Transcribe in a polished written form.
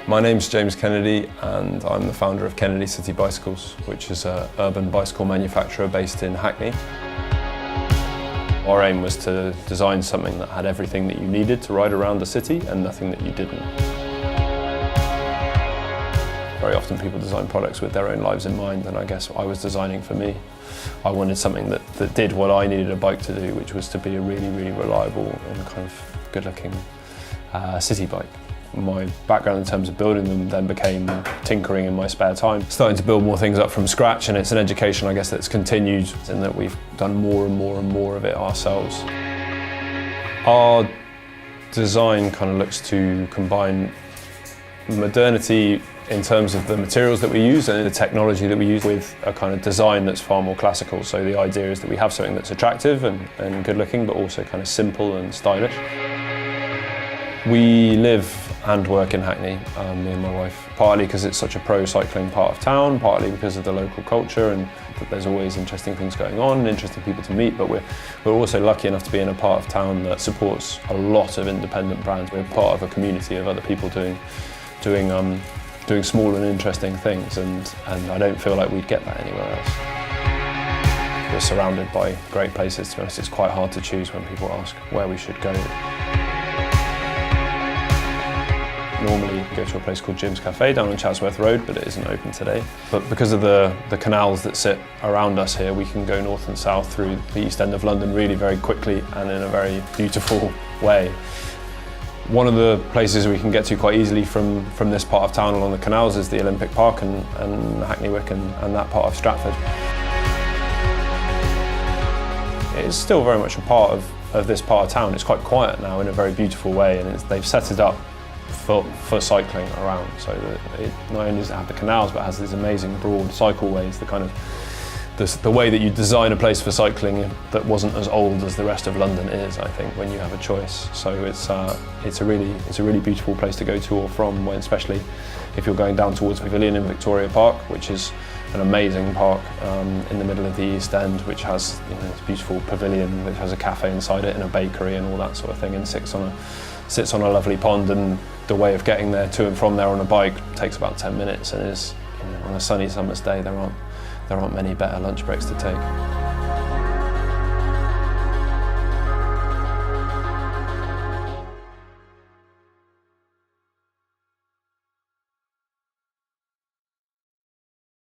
My name's James Kennedy and I'm the founder of Kennedy City Bicycles, which is an urban bicycle manufacturer based in Hackney. Our aim was to design something that had everything that you needed to ride around the city and nothing that you didn't. Very often people design products with their own lives in mind, and I guess I was designing for me. I wanted something that did what I needed a bike to do, which was to be a really, really reliable and kind of good-looking city bike. My background in terms of building them then became tinkering in my spare time, starting to build more things up from scratch, and it's an education I guess that's continued in that we've done more and more and more of it ourselves. Our design kind of looks to combine modernity in terms of the materials that we use and the technology that we use with a kind of design that's far more classical. So the idea is that we have something that's attractive and good looking, but also kind of simple and stylish. We live and work in Hackney, me and my wife, partly because it's such a pro-cycling part of town, partly because of the local culture and that there's always interesting things going on, interesting people to meet, but we're also lucky enough to be in a part of town that supports a lot of independent brands. We're part of a community of other people doing small and interesting things, and I don't feel like we'd get that anywhere else. We're surrounded by great places. To be honest, it's quite hard to choose when people ask where we should go. Normally we go to a place called Jim's Cafe down on Chatsworth Road, but it isn't open today. But because of the canals that sit around us here, we can go north and south through the East End of London really very quickly and in a very beautiful way. One of the places we can get to quite easily from this part of town along the canals is the Olympic Park and Hackney Wick and that part of Stratford. It's still very much a part of this part of town. It's quite quiet now in a very beautiful way, and they've set it up for cycling around, so that it not only does it have the canals but has these amazing broad cycleways, the way that you design a place for cycling that wasn't as old as the rest of London is, I think, when you have a choice. So it's a really beautiful place to go to or from, when, especially if you're going down towards Pavilion in Victoria Park, which is an amazing park in the middle of the East End, which has this beautiful pavilion which has a cafe inside it and a bakery and all that sort of thing, and sits on a lovely pond, and the way of getting there to and from there on a bike takes about 10 minutes, and is on a sunny summer's day there aren't many better lunch breaks to take.